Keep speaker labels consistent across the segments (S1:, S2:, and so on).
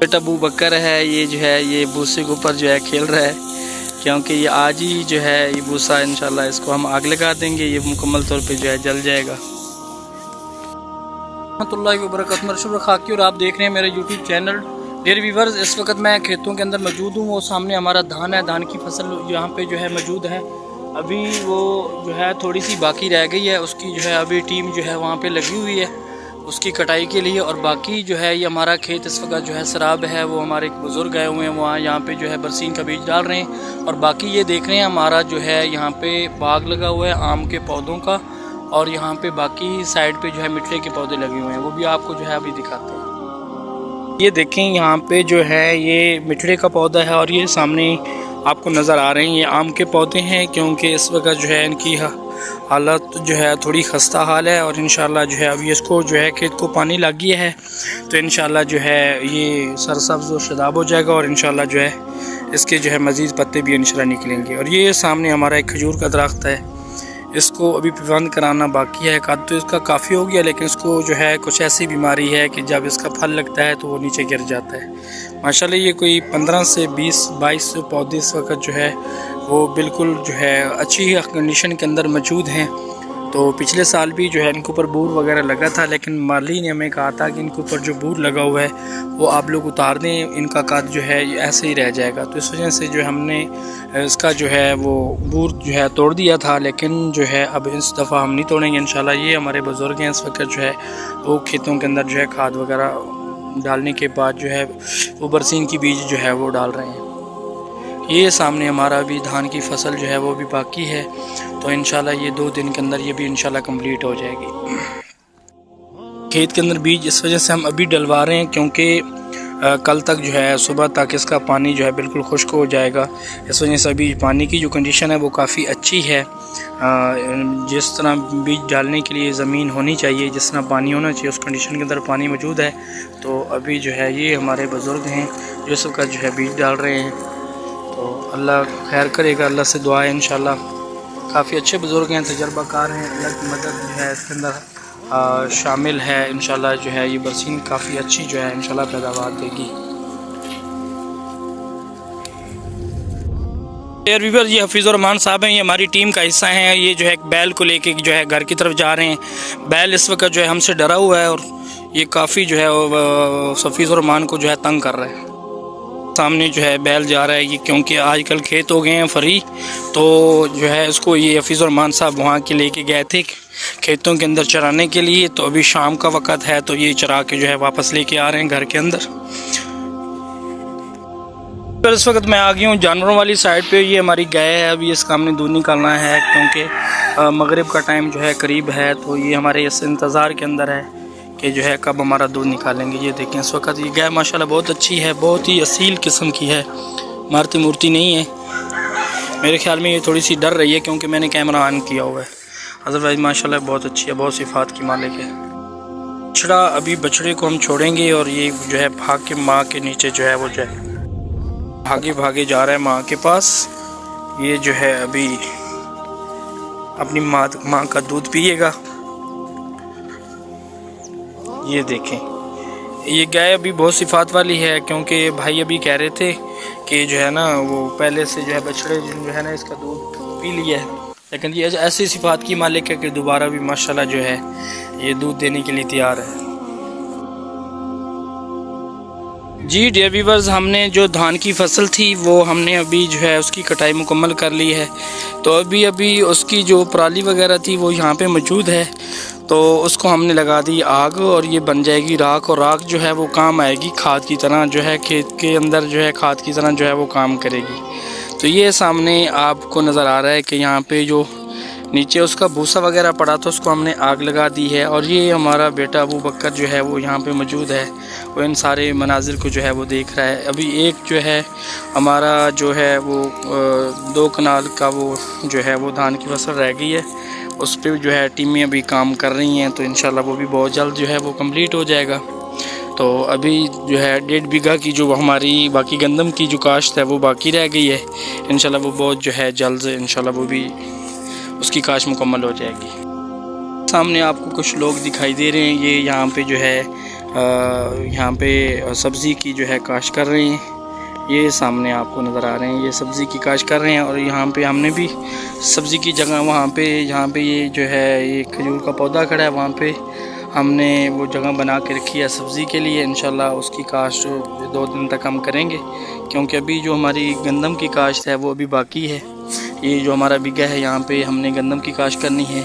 S1: बेटा अबू बकर है, ये जो है ये भूसे के ऊपर जो है खेल रहा है, क्योंकि ये आज ही जो है ये भूसा इंशाल्लाह इसको हम आग लगा देंगे, ये मुकम्मल तौर पे जो है जल जाएगा। रहमतुल्लाहि व बरकातुहू खाकी और आप देख रहे हैं मेरे यूट्यूब चैनल। डियर व्यूअर्स, इस वक्त मैं खेतों के अंदर मौजूद हूँ। वो सामने हमारा धान है, धान की फसल यहाँ पे जो है मौजूद है। अभी वो जो है थोड़ी सी बाकी रह गई है, उसकी जो है अभी टीम जो है वहाँ पे लगी हुई है उसकी कटाई के लिए। और बाकी जो है ये हमारा खेत इस वक्त जो है सराब है, वो हमारे एक बुज़ुर्ग आए हुए हैं वहाँ, यहाँ पे जो है बरसीन का बीज डाल रहे हैं। और बाकी ये देख रहे हैं हमारा जो है यहाँ पे बाग लगा हुआ है आम के पौधों का, और यहाँ पे बाकी साइड पे जो है मिठले के पौधे लगे हुए हैं, वो भी आपको जो है अभी दिखाते हैं। ये देखें यहाँ पे जो है ये मिठले का पौधा है, और ये सामने आपको नज़र आ रहे हैं ये आम के पौधे हैं, क्योंकि इस वक्त जो है इनकी हालत जो है थोड़ी खस्ता हाल है। और इंशाल्लाह जो है अभी इसको जो है खेत को पानी लग गया है, तो इंशाल्लाह जो है ये सरसब्ज़ और शदाब हो जाएगा, और इंशाल्लाह जो है इसके जो है मज़ीद पत्ते भी इंशाल्लाह निकलेंगे। और ये सामने हमारा एक खजूर का दरख्त है, इसको अभी पिबंद कराना बाकी है। कद तो इसका काफ़ी हो गया, लेकिन इसको जो है कुछ ऐसी बीमारी है कि जब इसका फल लगता है तो वो नीचे गिर जाता है। माशाल्लाह ये कोई 15 से 20-22 पौधे इस वक्त जो है वो बिल्कुल जो है अच्छी कंडीशन के अंदर मौजूद हैं। तो पिछले साल भी जो है इनके ऊपर बूर वगैरह लगा था, लेकिन माली ने हमें कहा था कि इनके ऊपर जो बूर लगा हुआ है वो आप लोग उतार दें, इनका कद जो है ऐसे ही रह जाएगा। तो इस वजह से जो हमने इसका जो है वो बूर जो है तोड़ दिया था, लेकिन जो है अब इस दफ़ा हम नहीं तोड़ेंगे इंशाल्लाह। ये हमारे बुज़ुर्ग हैं इस वक्त जो है वो खेतों के अंदर जो है खाद वगैरह डालने के बाद जो है वो बरसीन की बीज जो है वो डाल रहे हैं। ये सामने हमारा अभी धान की फसल जो है वो भी बाकी है, तो इंशाल्लाह ये 2 दिन के अंदर ये भी इंशाल्लाह कंप्लीट हो जाएगी। खेत के अंदर बीज इस वजह से हम अभी डलवा रहे हैं क्योंकि कल तक जो है सुबह तक इसका पानी जो है बिल्कुल खुश्क हो जाएगा। इस वजह से अभी पानी की जो कंडीशन है वो काफ़ी अच्छी है। जिस तरह बीज डालने के लिए ज़मीन होनी चाहिए, जिस तरह पानी होना चाहिए, उस कंडीशन के अंदर पानी मौजूद है। तो अभी जो है ये हमारे बुज़ुर्ग हैं जो सबका जो है बीज डाल रहे हैं, तो अल्लाह खैर करेगा, अल्लाह से दुआ है इंशाल्लाह। काफ़ी अच्छे बुज़ुर्ग हैं, तजर्बाकार हैं, अल्लाह की मदद जो है इसके अंदर शामिल है। इंशाल्लाह जो है ये बरसीन काफ़ी अच्छी जो है इंशाल्लाह पैदावार देगी। ये हफीज़ुर रहमान साहब हैं, ये हमारी टीम का हिस्सा हैं। ये जो है एक बैल को लेके जो है घर की तरफ जा रहे हैं। बैल इस वक्त जो है हमसे डरा हुआ है, और ये काफ़ी जो है हफीज़ुर रहमान को जो है तंग कर रहा है। सामने जो है बैल जा रहा है ये, क्योंकि आजकल खेत हो गए हैं फ्री, तो जो है इसको ये हफीज़ुर रहमान साहब वहाँ के लेके गए थे खेतों के अंदर चराने के लिए। तो अभी शाम का वक़्त है, तो ये चरा के जो है वापस लेके आ रहे हैं घर के अंदर। फिर इस वक्त मैं आ गई हूँ जानवरों वाली साइड पे। ये हमारी गाय है, अभी इसका हमने दूध निकालना है क्योंकि मगरिब का टाइम जो है करीब है। तो ये हमारे इस इंतज़ार के अंदर है कि जो है कब हमारा दूध निकालेंगे। ये देखें इस वक्त ये गाय माशाल्लाह बहुत अच्छी है, बहुत ही असील किस्म की है, मारती मूर्ति नहीं है। मेरे ख्याल में ये थोड़ी सी डर रही है क्योंकि मैंने कैमरा ऑन किया हुआ है, अदरवाइज़ माशाल्लाह बहुत अच्छी है, बहुत सिफात की मालिक है। बछड़ा, अभी बछड़े को हम छोड़ेंगे और ये जो है भाग के माँ के नीचे जो है वो जो है भागे भागे जा रहा है माँ के पास। ये जो है अभी अपनी माँ का दूध पिएगा। ये देखें ये गाय अभी बहुत सिफात वाली है, क्योंकि भाई अभी कह रहे थे कि जो है ना वो पहले से जो है बछड़े जो है ना इसका दूध पी लिया है, लेकिन ये ऐसी सिफात की मालिक है कि दोबारा भी माशाल्लाह जो है ये दूध देने के लिए तैयार है। जी डियर व्यूअर्स, हमने जो धान की फसल थी वो हमने अभी जो है उसकी कटाई मुकम्मल कर ली है। तो अभी उसकी जो पराली वगैरह थी वो यहाँ पे मौजूद है, तो उसको हमने लगा दी आग और ये बन जाएगी राख। और राख जो है वो काम आएगी खाद की तरह, जो है खेत के अंदर जो है खाद की तरह जो है वो काम करेगी। तो ये सामने आपको नज़र आ रहा है कि यहाँ पे जो नीचे उसका भूसा वगैरह पड़ा था उसको हमने आग लगा दी है। और ये हमारा बेटा अबू बकर जो है वो यहाँ पे मौजूद है, वो इन सारे मनाजिर को जो है वो देख रहा है। अभी एक जो है हमारा जो है वो 2 कनाल का वो जो है वो धान की फसल रह गई है, उस पर जो है टीमें अभी काम कर रही हैं, तो इंशाल्लाह वो भी बहुत जल्द जो है वो कंप्लीट हो जाएगा। तो अभी जो है 1.5 बीघा की जो हमारी बाकी गंदम की जो काश्त है वो बाकी रह गई है, इंशाल्लाह वो बहुत जो है जल्द इंशाल्लाह वो भी उसकी काश मुकम्मल हो जाएगी। सामने आपको कुछ लोग दिखाई दे रहे हैं, ये यहाँ पे जो है यहाँ पे सब्ज़ी की जो है काश्त कर रहे हैं। ये सामने आपको नज़र आ रहे हैं, ये सब्ज़ी की काश्त कर रहे हैं। और यहाँ पे हमने भी सब्ज़ी की जगह वहाँ पे जहाँ पे ये जो है ये खजूर का पौधा खड़ा है, वहाँ पे हमने वो जगह बना के रखी है सब्ज़ी के लिए। इंशाल्लाह उसकी काश्त 2 दिन तक हम करेंगे, क्योंकि अभी जो हमारी गंदम की काश्त है वो अभी बाकी है। ये जो हमारा बिगा है, यहाँ पे हमने गंदम की काश्त करनी है।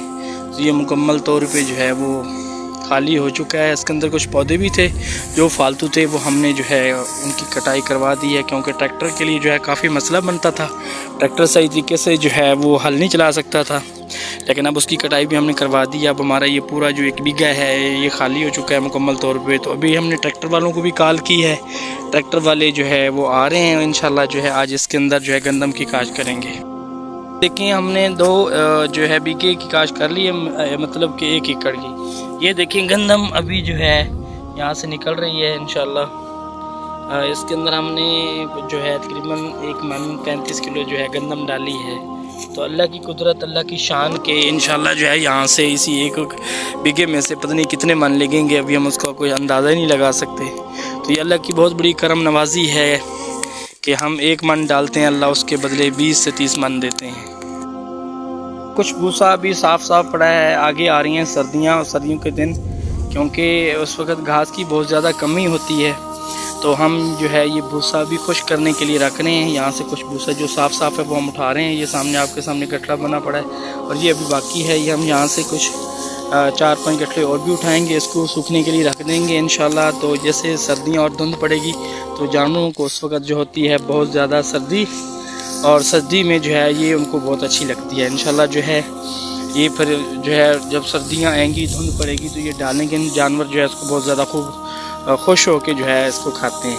S1: तो ये मुकम्मल तौर पे जो है वो खाली हो चुका है। इसके अंदर कुछ पौधे भी थे जो फालतू थे, वो हमने जो है उनकी कटाई करवा दी है, क्योंकि ट्रैक्टर के लिए जो है काफ़ी मसला बनता था। ट्रैक्टर सही तरीके से जो है वो हल नहीं चला सकता था, लेकिन अब उसकी कटाई भी हमने करवा दी। अब हमारा ये पूरा जो 1 बीघा है ये खाली हो चुका है मुकम्मल तौर पे। तो अभी हमने ट्रैक्टर वालों को भी कॉल की है, ट्रैक्टर वाले जो है वो आ रहे हैं। इंशाल्लाह जो है आज इसके अंदर जो है गंदम की काश्त करेंगे। देखिए हमने 2 जो है बीघे की काश्त कर ली है, मतलब कि 1 एकड़ की। ये देखिए गंदम अभी जो है यहाँ से निकल रही है इंशाल्लाह। इसके अंदर हमने जो है तकरीबन 1 मन 35 किलो जो है गंदम डाली है। तो अल्लाह की कुदरत, अल्लाह की शान के इंशाल्लाह जो है यहाँ से इसी 1 बीघे में से पता नहीं कितने मन लगेंगे, अभी हम उसका कोई अंदाज़ा ही नहीं लगा सकते। तो ये अल्लाह की बहुत बड़ी करम नवाजी है कि हम 1 मन डालते हैं, अल्लाह उसके बदले 20 से 30 मन देते हैं। कुछ भूसा भी साफ़ पड़ा है। आगे आ रही हैं सर्दियाँ और सर्दियों के दिन, क्योंकि उस वक़्त घास की बहुत ज़्यादा कमी होती है। तो हम जो है ये भूसा भी खुश करने के लिए रख रहे हैं। यहाँ से कुछ भूसा जो साफ़ है वो हम उठा रहे हैं। ये सामने आपके सामने गठरा बना पड़ा है और ये अभी बाकी है। ये हम यहाँ से कुछ 4-5 गठरे और भी उठाएंगे, इसको सूखने के लिए रख देंगे इंशाल्लाह। तो जैसे सर्दियाँ और धुंध पड़ेगी तो जानवरों को उस वक़्त जो होती है बहुत ज़्यादा सर्दी, और सर्दी में जो है ये उनको बहुत अच्छी लगती है इंशाल्लाह। जो है ये फिर जो है जब सर्दियाँ आएंगी, धुंध पड़ेगी, तो ये डालेंगे जानवर जो है इसको बहुत ज़्यादा खूब खुश होकर जो है इसको खाते हैं।